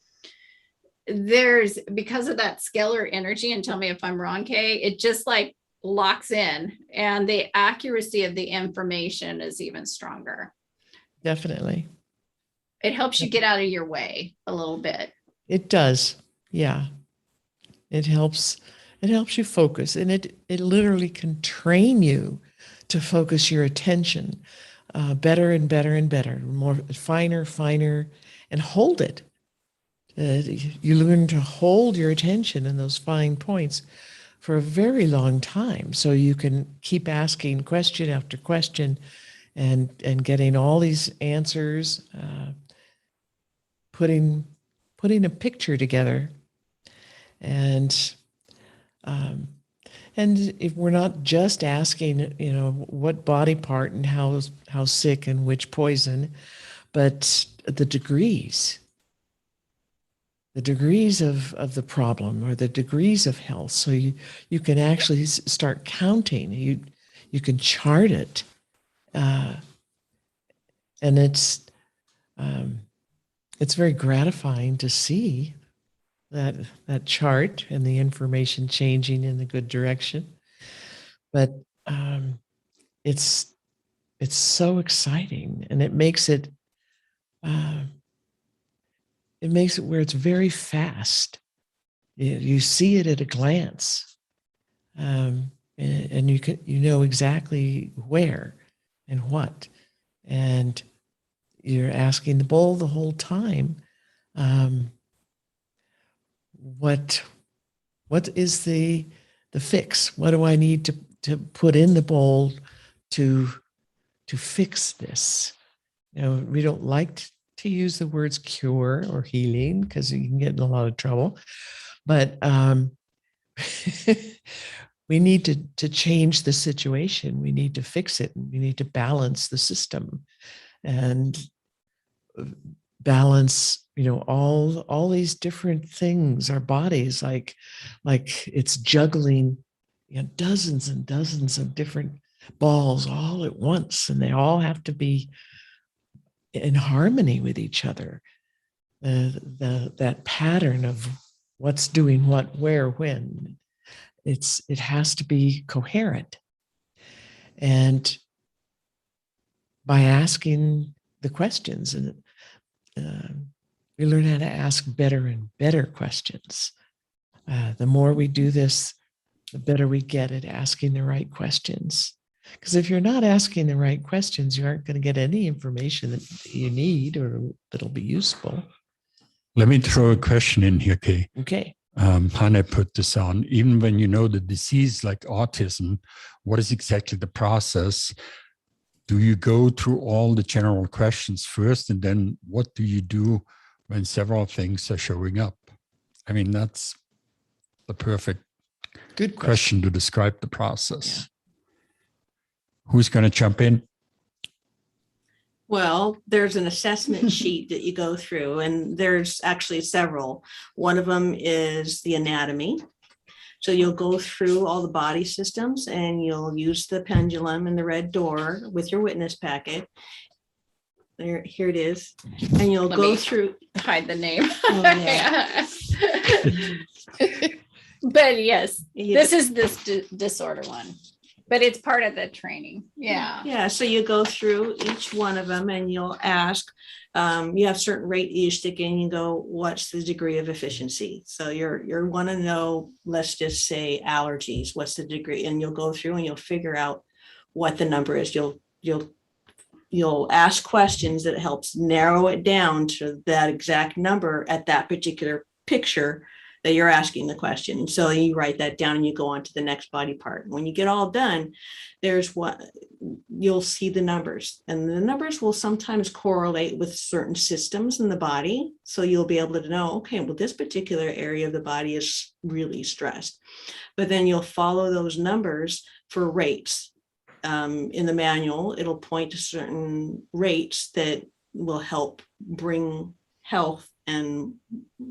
Speaker 3: there's, because of that scalar energy, and tell me if I'm wrong, Kay, it just like locks in, and the accuracy of the information is even stronger.
Speaker 4: Definitely.
Speaker 3: It helps you get out of your way a little bit.
Speaker 4: It does. Yeah. It helps you focus, and it literally can train you to focus your attention better and better and better, more finer, and hold it. You learn to hold your attention in those fine points for a very long time, so you can keep asking question after question and getting all these answers, putting a picture together. And if we're not just asking, what body part and how sick and which poison, but the degrees of the problem, or the degrees of health. So you can actually start counting. You can chart it, and it's very gratifying to see that chart and the information changing in the good direction. But it's so exciting, and it makes it where it's very fast. You see it at a glance, and you know exactly where and what, and you're asking the bowl the whole time, what is the fix? What do I need to put in the bowl to fix this? We don't like to use the words cure or healing, because you can get in a lot of trouble. But we need to change the situation. We need to fix it. And we need to balance the system and balance, all these different things. Our bodies, like it's juggling, dozens and dozens of different balls all at once, and they all have to be in harmony with each other. That pattern of what's doing what, where, when, it has to be coherent. And by asking the questions, and we learn how to ask better and better questions. The more we do this, the better we get at asking the right questions. Because if you're not asking the right questions, you aren't going to get any information that you need or that'll be useful.
Speaker 2: Let me throw a question in here, Kay.
Speaker 4: Okay.
Speaker 2: Hannah put this on. Even when you know the disease like autism, what is exactly the process? Do you go through all the general questions first, and then what do you do when several things are showing up? I mean, that's the perfect
Speaker 4: Good
Speaker 2: question to describe the process. Yeah. Who's going to jump in?
Speaker 1: Well, there's an assessment sheet that you go through, and there's actually several. One of them is the anatomy. So you'll go through all the body systems, and you'll use the pendulum and the red door with your witness packet. Here it is. And you'll go through.
Speaker 3: Hide the name.
Speaker 1: Oh, yeah.
Speaker 3: But yes, this is this disorder one. But it's part of the training. Yeah.
Speaker 1: Yeah. So you go through each one of them, and you'll ask, you have certain rate you stick in, you go, what's the degree of efficiency? So you're want to know, let's just say allergies, what's the degree? And you'll go through and you'll figure out what the number is. You'll ask questions that helps narrow it down to that exact number at that particular picture that you're asking the question. So you write that down and you go on to the next body part. When you get all done, there's what you'll see the numbers, and the numbers will sometimes correlate with certain systems in the body. So you'll be able to know, okay, well, this particular area of the body is really stressed. But then you'll follow those numbers for rates. In the manual, it'll point to certain rates that will help bring health and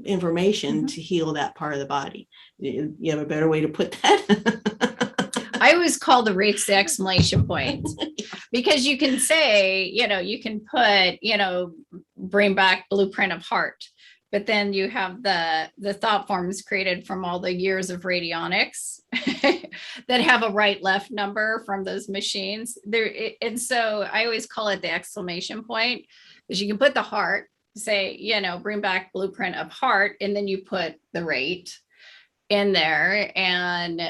Speaker 1: information to heal that part of the body. You have a better way to put that?
Speaker 3: I always call the rates the exclamation point, because you can say, you can put, bring back blueprint of heart, but then you have the thought forms created from all the years of radionics that have a right left number from those machines there. And so I always call it the exclamation point, because you can put the heart, say, bring back blueprint of heart, and then you put the rate in there. And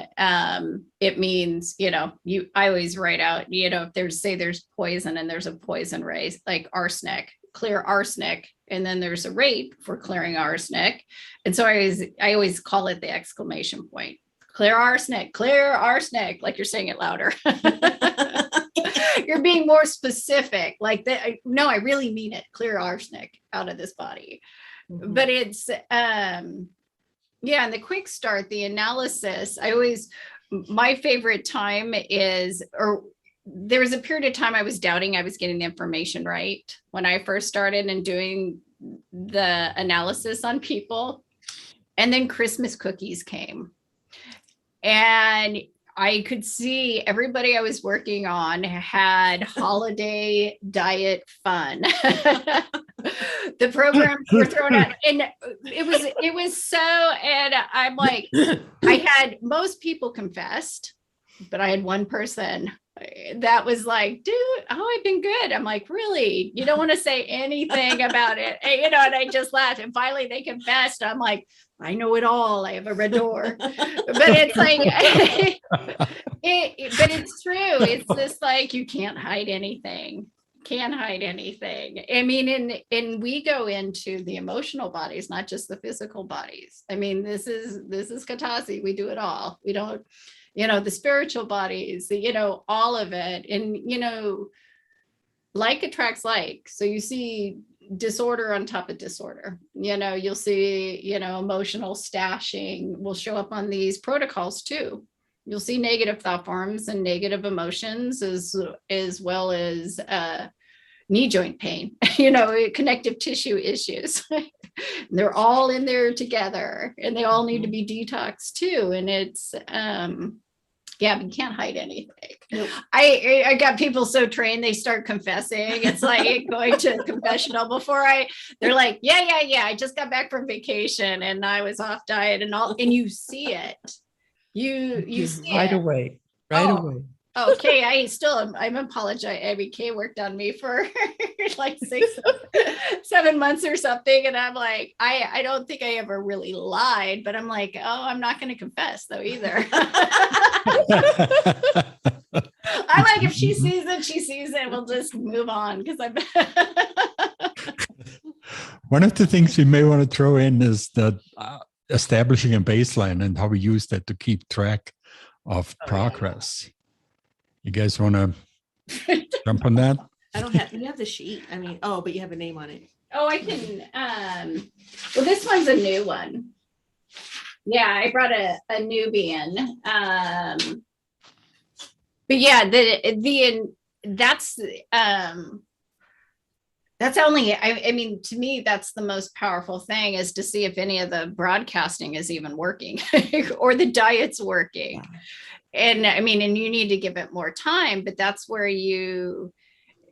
Speaker 3: it means, I always write out, if there's poison and there's a poison ray, like arsenic, clear arsenic, and then there's a rate for clearing arsenic. And so I always call it the exclamation point. Clear arsenic, like you're saying it louder. You're being more specific, like that. No, I really mean it. Clear arsenic out of this body. Mm-hmm. But it's, and the quick start, the analysis, my favorite time is, or there was a period of time I was doubting I was getting the information right when I first started and doing the analysis on people. And then Christmas cookies came. And I could see everybody I was working on had holiday diet fun. The programs were thrown out, and it was so, and I'm like, I had most people confessed, but I had one person that was like, dude, I've been good. I'm like, really? You don't want to say anything about it? And I just laughed. And finally they confessed. I'm like, I know it all. I have a red door. But it's like, but it's true. It's just like, you can't hide anything. Can't hide anything. I mean, and we go into the emotional bodies, not just the physical bodies. I mean, this is Katasi. We do it all. We don't, the spiritual bodies, all of it. And, like attracts like. So you see disorder on top of disorder. You'll see, emotional stashing will show up on these protocols too. You'll see negative thought forms and negative emotions as well as knee joint pain, connective tissue issues. They're all in there together, and they all need to be detoxed too. And it's, you can't hide anything. Nope. I got people so trained, they start confessing. It's like going to a confessional they're like, yeah, I just got back from vacation and I was off diet and all, and you see it. You see
Speaker 4: right
Speaker 3: it.
Speaker 4: away. Away.
Speaker 3: Okay, I'm apologizing. Kay worked on me for like 7 months or something. And I'm like, I don't think I ever really lied, but I'm like, I'm not going to confess though either. I'm like, if she sees it, we'll just move on. Because
Speaker 2: One of the things we may want to throw in is that establishing a baseline and how we use that to keep track of progress. You guys want to jump on that?
Speaker 1: I don't have, you have the sheet. I mean, but you have a name on it.
Speaker 3: Oh, I can, well, this one's a new one. Yeah, I brought a newbie in. But yeah, that's only, I mean, to me, that's the most powerful thing, is to see if any of the broadcasting is even working or the diet's working. Wow. And I mean, and you need to give it more time, but that's where you,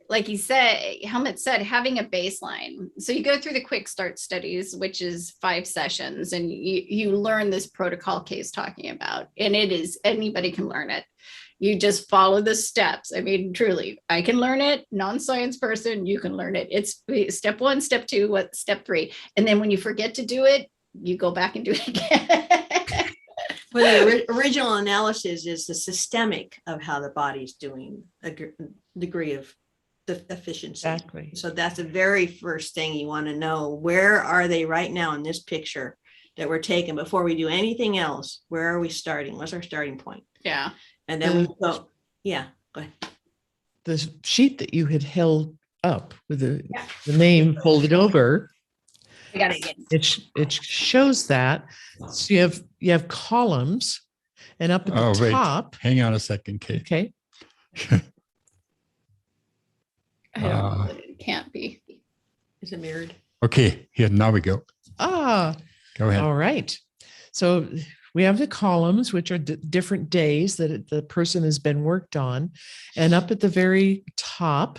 Speaker 3: like he said, Helmut said, having a baseline. So you go through the quick start studies, which is 5 sessions, and you learn this protocol Kay's talking about, and it is, anybody can learn it. You just follow the steps. I mean, truly, I can learn it. Non-science person, you can learn it. It's step 1, step 2, step 3. And then when you forget to do it, you go back and do it again.
Speaker 1: Well, the original analysis is the systemic of how the body's doing, a degree of the efficiency.
Speaker 4: Exactly.
Speaker 1: So that's the very first thing you want to know. Where are they right now in this picture? that we're taking before we do anything else. Where are we starting? What's our starting point?
Speaker 3: Yeah.
Speaker 1: And then we go, yeah, go ahead.
Speaker 4: The sheet that you had held up with the name folded over,
Speaker 3: I got it again.
Speaker 4: it shows that. So you have columns, and up at the
Speaker 2: wait,
Speaker 4: top.
Speaker 2: hang on a second, Kate.
Speaker 4: Okay.
Speaker 3: I don't know that it can't be.
Speaker 1: Is it mirrored?
Speaker 2: Okay, here, now we go. Go ahead.
Speaker 4: All right. So we have the columns, which are different days that the person has been worked on. And up at the very top,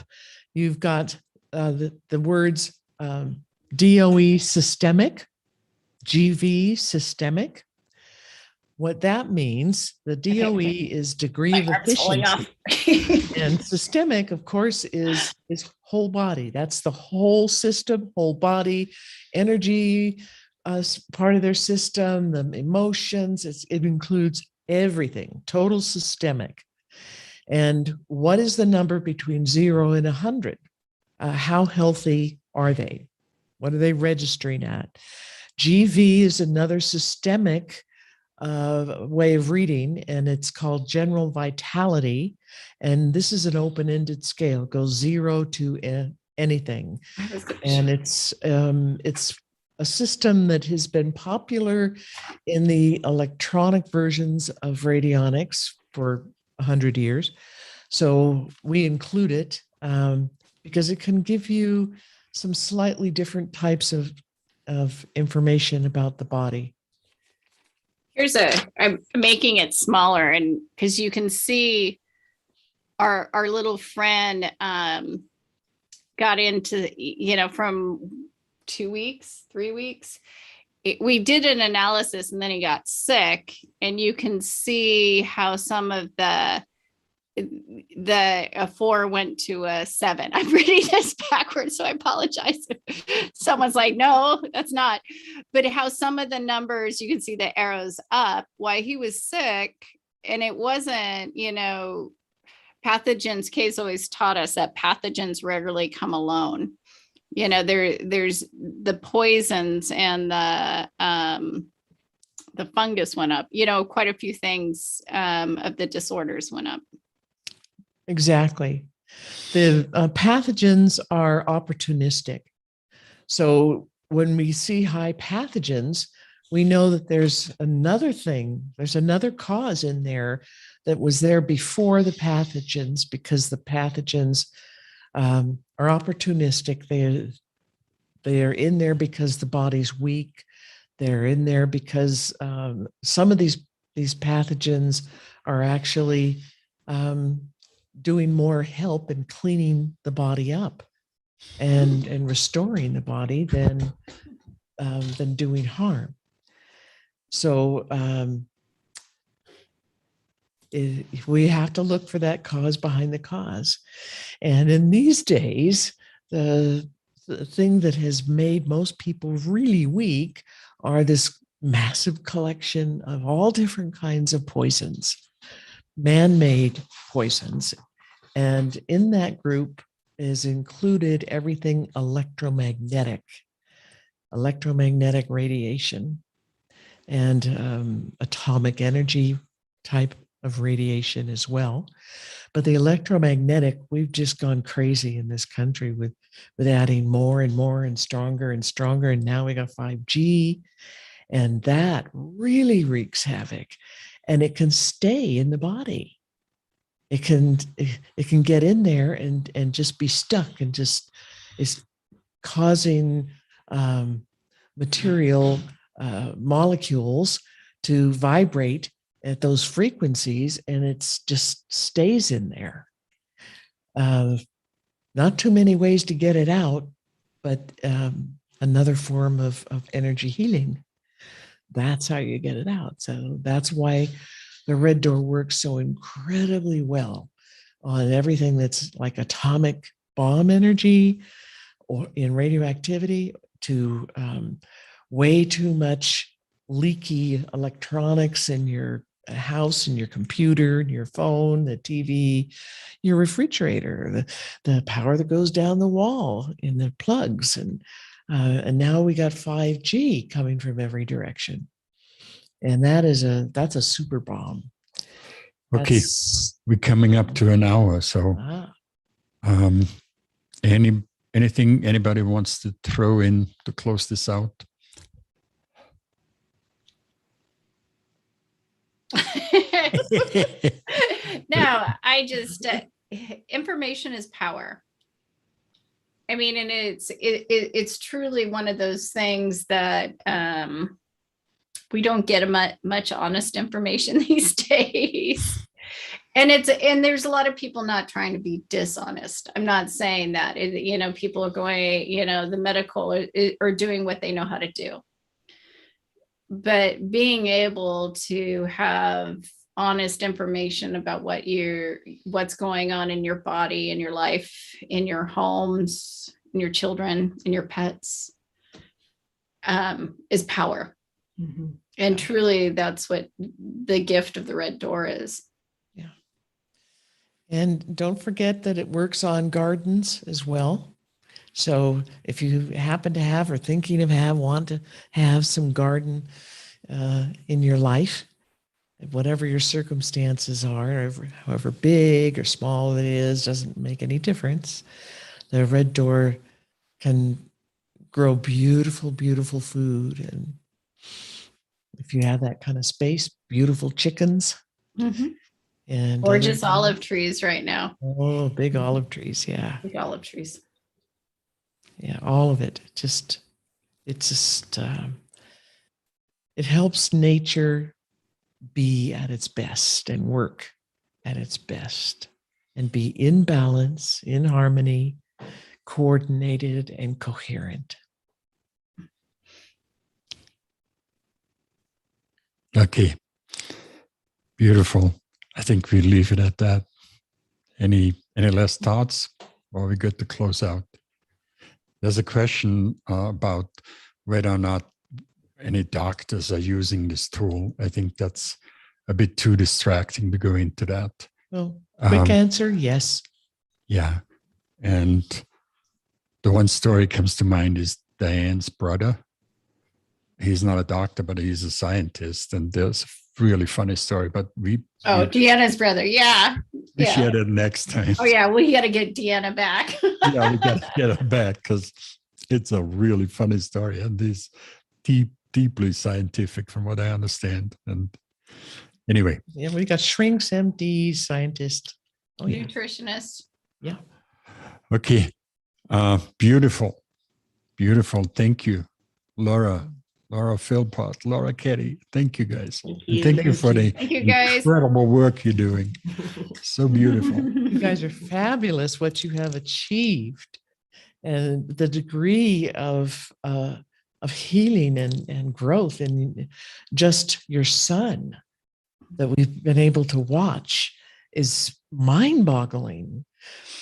Speaker 4: you've got the words DOE systemic, GV systemic. What that means, the DOE is degree of efficiency. And systemic, of course, is whole body. That's the whole system, whole body, energy, part of their system, the emotions. It includes everything, total systemic. And what is the number between 0 and 100? How healthy are they? What are they registering at? GV is another systemic way of reading, and it's called general vitality. And this is an open-ended scale, it goes 0 to anything. And it's a system that has been popular in the electronic versions of radionics for 100 years. So we include it because it can give you some slightly different types of information about the body.
Speaker 3: I'm making it smaller, and because you can see our little friend got into, from 2 weeks, 3 weeks. We did an analysis and then he got sick, and you can see how some of the 4 went to a 7. I'm reading this backwards, so I apologize. Someone's like, no, that's not. But how some of the numbers, you can see the arrows up, why he was sick. And it wasn't, pathogens. Kay's always taught us that pathogens rarely come alone. There's the poisons and the fungus went up, quite a few things of the disorders went up.
Speaker 4: Exactly. The pathogens are opportunistic. So when we see high pathogens, we know that there's another cause in there that was there before the pathogens, because the pathogens are opportunistic. They are in there because the body's weak. They're in there because some of these pathogens are actually doing more help in cleaning the body up and restoring the body than doing harm. So we have to look for that cause behind the cause. And in these days, the thing that has made most people really weak are this massive collection of all different kinds of poisons, man-made poisons. And in that group is included everything electromagnetic radiation, and atomic energy type of radiation as well. But the electromagnetic, we've just gone crazy in this country with adding more and more and stronger and stronger. And now we got 5G, and that really wreaks havoc, and it can stay in the body. It can get in there and just be stuck, and just is causing material molecules to vibrate at those frequencies, and it's just stays in there. Not too many ways to get it out, but another form of energy healing. That's how you get it out. So that's why the red door works so incredibly well on everything that's like atomic bomb energy or in radioactivity, to way too much leaky electronics in your house, and your computer, and your phone, the TV, your refrigerator, the power that goes down the wall in the plugs, and And now we got 5G coming from every direction. And that's a super bomb.
Speaker 2: Okay, we're coming up to an hour. So anything anybody wants to throw in to close this out?
Speaker 3: No, I just information is power. I mean, and it's truly one of those things that we don't get much honest information these days. And there's a lot of people not trying to be dishonest. I'm not saying that, people are going, the medical are doing what they know how to do. But being able to have honest information about what's going on in your body, in your life, in your homes, in your children, in your pets, is power. Mm-hmm. And truly, that's what the gift of the red door is.
Speaker 4: Yeah. And don't forget that it works on gardens as well. So if you happen to have or thinking of want to have some garden in your life, whatever your circumstances are, however big or small it is, doesn't make any difference. The red door can grow beautiful, beautiful food. And if you have that kind of space, beautiful chickens.
Speaker 3: Mm-hmm.
Speaker 4: And
Speaker 3: gorgeous olive trees right now.
Speaker 4: Oh, big olive trees. Yeah.
Speaker 3: Big olive trees.
Speaker 4: Yeah. All of it. It helps nature be at its best and work at its best and be in balance, in harmony, coordinated and coherent.
Speaker 2: Okay. Beautiful. I think we leave it at that. Any last thoughts? Or we good to close out? There's a question about whether or not any doctors are using this tool. I think that's a bit too distracting to go into that.
Speaker 4: Well, quick answer, yes.
Speaker 2: Yeah. And the one story comes to mind is Diane's brother. He's not a doctor, but he's a scientist. And there's a really funny story. But
Speaker 3: Deanna's brother. Yeah.
Speaker 2: We share that next time.
Speaker 3: Oh, yeah. We got to get Deanna back.
Speaker 2: Yeah, we got to get her back because it's a really funny story. And this deeply scientific from what I understand. And anyway.
Speaker 4: Yeah, we got shrinks, MDs, scientists.
Speaker 3: Nutritionists.
Speaker 4: Yeah.
Speaker 2: Okay. Beautiful. Beautiful. Thank you, Lora Philpott, Lora Ketty. Thank you, guys. Thank you for the incredible work you're doing. So beautiful.
Speaker 4: You guys are fabulous, what you have achieved. And the degree of healing and growth in just your son that we've been able to watch is mind-boggling.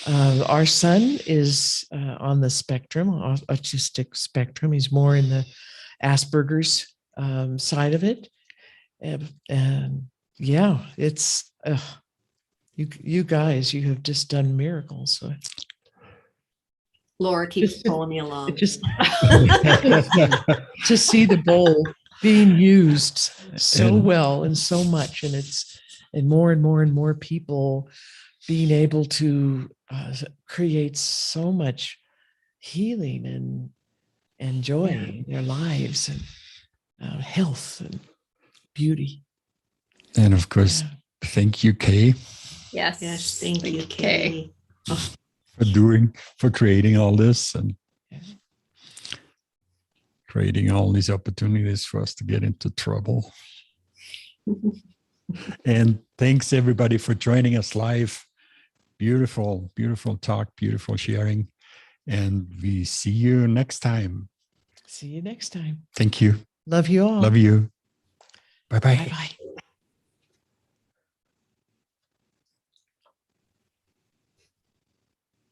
Speaker 4: Our son is on the spectrum, autistic spectrum. He's more in the Asperger's side of it. And yeah, it's you guys, you have just done miracles. So
Speaker 1: Lora keeps pulling me along.
Speaker 4: to see the bowl being used so well and so much, and more and more and more people being able to create so much healing and joy in their lives and health and beauty.
Speaker 2: And of course, thank you, Kay.
Speaker 3: Yes.
Speaker 1: Yes, thank you, Kay.
Speaker 2: For creating all this and creating all these opportunities for us to get into trouble. And thanks everybody for joining us live. Beautiful, beautiful talk, beautiful sharing. And we see you next time.
Speaker 4: See you next time.
Speaker 2: Thank you.
Speaker 4: Love you all.
Speaker 2: Love you. Bye-bye.
Speaker 4: Bye-bye.